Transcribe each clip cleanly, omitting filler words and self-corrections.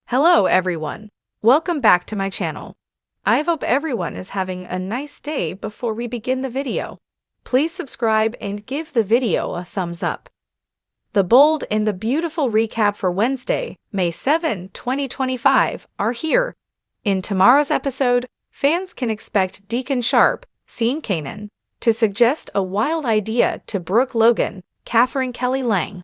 Hello everyone. Welcome back to my channel. I hope everyone is having a nice day. Before we begin the video, please subscribe and give the video a thumbs up. The bold and the beautiful recap for Wednesday, May 7, 2025 are here. In tomorrow's episode, fans can expect Deacon Sharp, seen Kanan, to suggest a wild idea to Brooke Logan, Catherine Kelly Lang.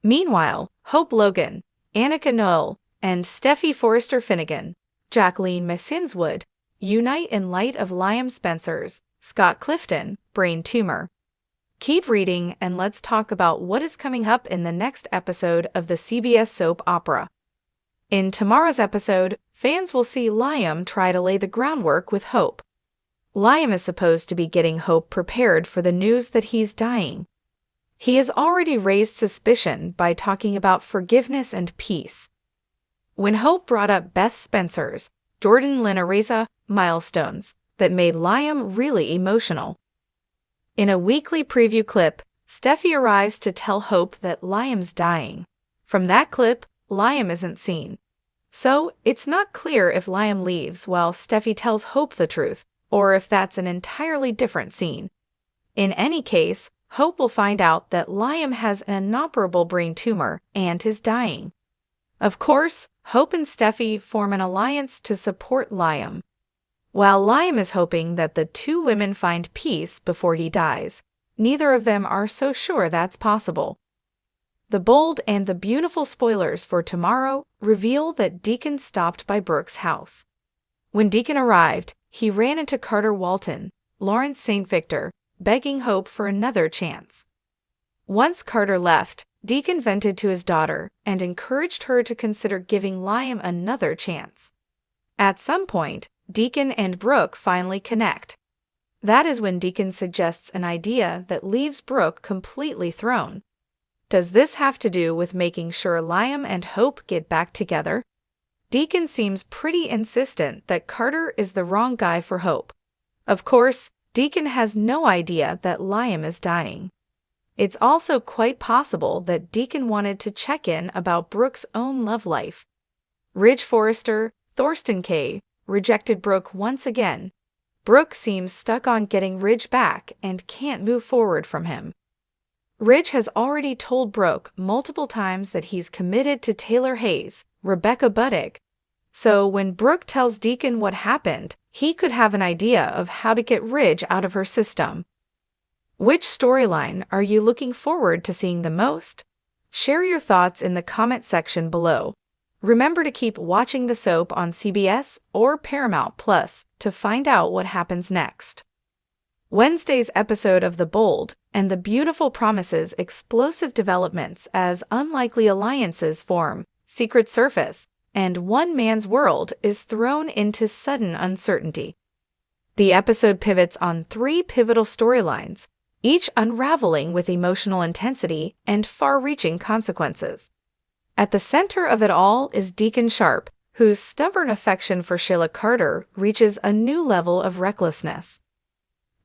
Meanwhile, Hope Logan, Annika Noel, and Steffi Forrester Finnegan, Jacqueline Messinswood, unite in light of Liam Spencer's Scott Clifton brain tumor. Keep reading and let's talk about what is coming up in the next episode of the CBS soap opera. In tomorrow's episode, fans will see Liam try to lay the groundwork with Hope. Liam is supposed to be getting Hope prepared for the news that he's dying. He has already raised suspicion by talking about forgiveness and peace. When Hope brought up Beth Spencer's Jordan Lynn Areza milestones that made Liam really emotional. In a weekly preview clip, Steffi arrives to tell Hope that Liam's dying. From that clip, Liam isn't seen. So, it's not clear if Liam leaves while Steffi tells Hope the truth, or if that's an entirely different scene. In any case, Hope will find out that Liam has an inoperable brain tumor and is dying. Of course, Hope and Steffi form an alliance to support Liam. While Liam is hoping that the two women find peace before he dies, neither of them are so sure that's possible. The bold and the beautiful spoilers for tomorrow reveal that Deacon stopped by Brooke's house. When Deacon arrived, he ran into Carter Walton, Lawrence St. Victor, begging Hope for another chance. Once Carter left, Deacon vented to his daughter and encouraged her to consider giving Liam another chance. At some point, Deacon and Brooke finally connect. That is when Deacon suggests an idea that leaves Brooke completely thrown. Does this have to do with making sure Liam and Hope get back together? Deacon seems pretty insistent that Carter is the wrong guy for Hope. Of course, Deacon has no idea that Liam is dying. It's also quite possible that Deacon wanted to check in about Brooke's own love life. Ridge Forrester, Thorsten Kaye, rejected Brooke once again. Brooke seems stuck on getting Ridge back and can't move forward from him. Ridge has already told Brooke multiple times that he's committed to Taylor Hayes, Rebecca Buddick. So when Brooke tells Deacon what happened, he could have an idea of how to get Ridge out of her system. Which storyline are you looking forward to seeing the most? Share your thoughts in the comment section below. Remember to keep watching the soap on CBS or Paramount Plus to find out what happens next. Wednesday's episode of The Bold and the Beautiful promises explosive developments as unlikely alliances form, secrets surface, and one man's world is thrown into sudden uncertainty. The episode pivots on three pivotal storylines, each unraveling with emotional intensity and far-reaching consequences. At the center of it all is Deacon Sharp, whose stubborn affection for Sheila Carter reaches a new level of recklessness.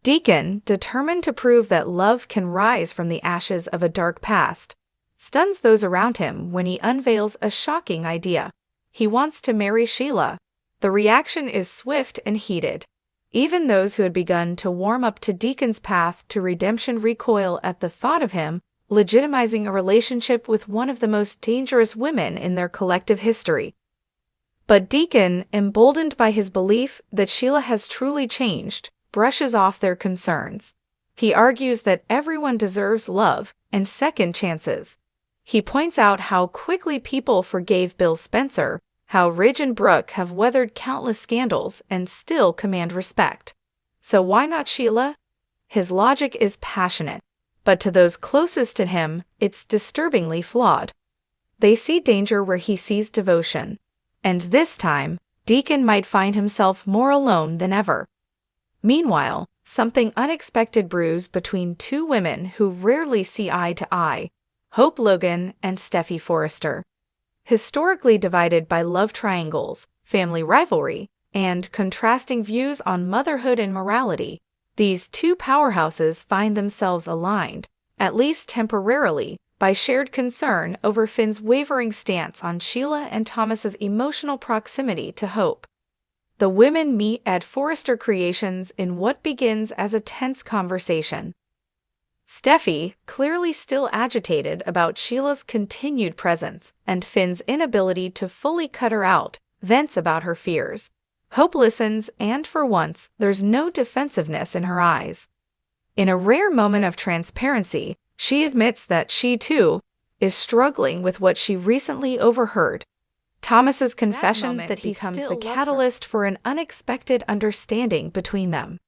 Deacon, determined to prove that love can rise from the ashes of a dark past, stuns those around him when he unveils a shocking idea. He wants to marry Sheila. The reaction is swift and heated. Even those who had begun to warm up to Deacon's path to redemption recoil at the thought of him legitimizing a relationship with one of the most dangerous women in their collective history. But Deacon, emboldened by his belief that Sheila has truly changed, brushes off their concerns. He argues that everyone deserves love and second chances. He points out how quickly people forgave Bill Spencer, how Ridge and Brooke have weathered countless scandals and still command respect. So why not Sheila? His logic is passionate, but to those closest to him, it's disturbingly flawed. They see danger where he sees devotion. And this time, Deacon might find himself more alone than ever. Meanwhile, something unexpected brews between two women who rarely see eye to eye, Hope Logan and Steffi Forrester. Historically divided by love triangles, family rivalry, and contrasting views on motherhood and morality, these two powerhouses find themselves aligned, at least temporarily, by shared concern over Finn's wavering stance on Sheila and Thomas's emotional proximity to Hope. The women meet at Forrester Creations in what begins as a tense conversation. Steffi, clearly still agitated about Sheila's continued presence and Finn's inability to fully cut her out, vents about her fears. Hope listens, and for once, there's no defensiveness in her eyes. In a rare moment of transparency, she admits that she, too, is struggling with what she recently overheard. Thomas's confession that he becomes the catalyst for an unexpected understanding between them.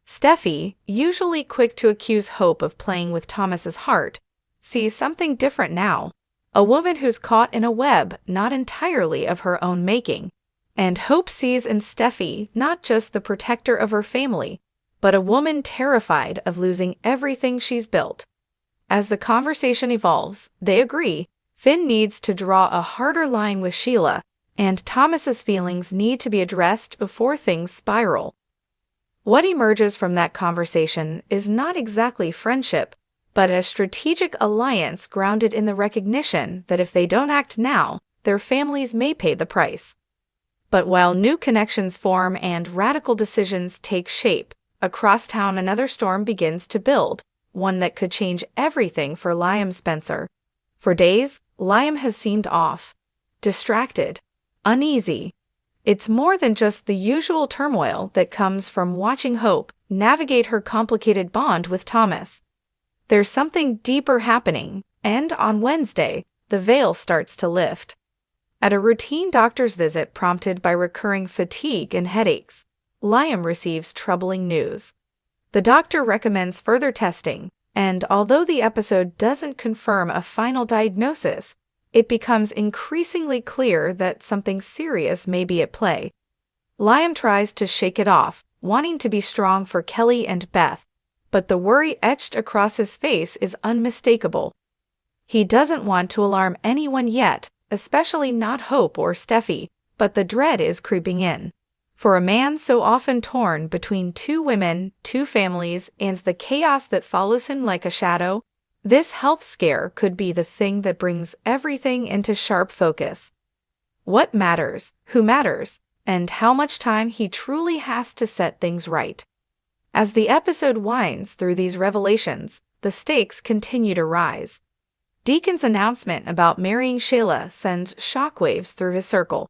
Steffi, usually quick to accuse Hope of playing with Thomas's heart, sees something different now, a woman who's caught in a web not entirely of her own making. And Hope sees in Steffi not just the protector of her family, but a woman terrified of losing everything she's built. As the conversation evolves, they agree Finn needs to draw a harder line with Sheila, and Thomas's feelings need to be addressed before things spiral. What emerges from that conversation is not exactly friendship, but a strategic alliance grounded in the recognition that if they don't act now, their families may pay the price. But while new connections form and radical decisions take shape, across town another storm begins to build, one that could change everything for Liam Spencer. For days, Liam has seemed off, distracted, uneasy. It's more than just the usual turmoil that comes from watching Hope navigate her complicated bond with Thomas. There's something deeper happening, and on Wednesday, the veil starts to lift. At a routine doctor's visit prompted by recurring fatigue and headaches, Liam receives troubling news. The doctor recommends further testing, and although the episode doesn't confirm a final diagnosis, it becomes increasingly clear that something serious may be at play. Liam tries to shake it off, wanting to be strong for Kelly and Beth, but the worry etched across his face is unmistakable. He doesn't want to alarm anyone yet, especially not Hope or Steffi, but the dread is creeping in. For a man so often torn between two women, two families, and the chaos that follows him like a shadow, this health scare could be the thing that brings everything into sharp focus. What matters, who matters, and how much time he truly has to set things right. As the episode winds through these revelations, the stakes continue to rise. Deacon's announcement about marrying Sheila sends shockwaves through his circle.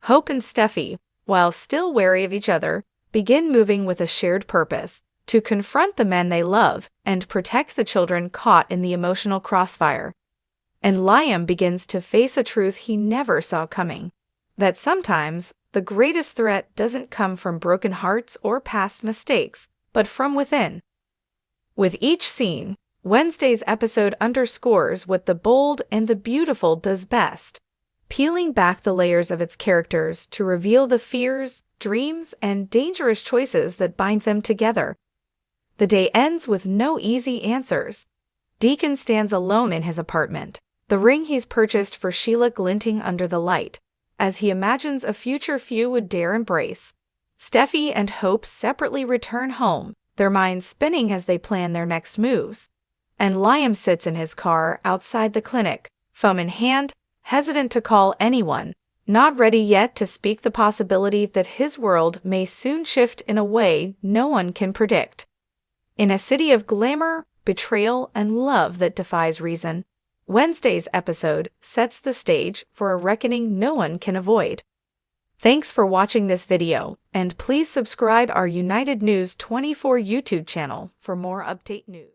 Hope and Steffi, while still wary of each other, begin moving with a shared purpose: to confront the men they love and protect the children caught in the emotional crossfire. And Liam begins to face a truth he never saw coming: that sometimes the greatest threat doesn't come from broken hearts or past mistakes, but from within. With each scene, Wednesday's episode underscores what the bold and the beautiful does best: peeling back the layers of its characters to reveal the fears, dreams, and dangerous choices that bind them together. The day ends with no easy answers. Deacon stands alone in his apartment, the ring he's purchased for Sheila glinting under the light, as he imagines a future few would dare embrace. Steffi and Hope separately return home, their minds spinning as they plan their next moves. And Liam sits in his car outside the clinic, phone in hand, hesitant to call anyone, not ready yet to speak the possibility that his world may soon shift in a way no one can predict. In a city of glamour, betrayal, and love that defies reason, Wednesday's episode sets the stage for a reckoning no one can avoid. Thanks for watching this video, and please subscribe our United News 24 YouTube channel for more update news.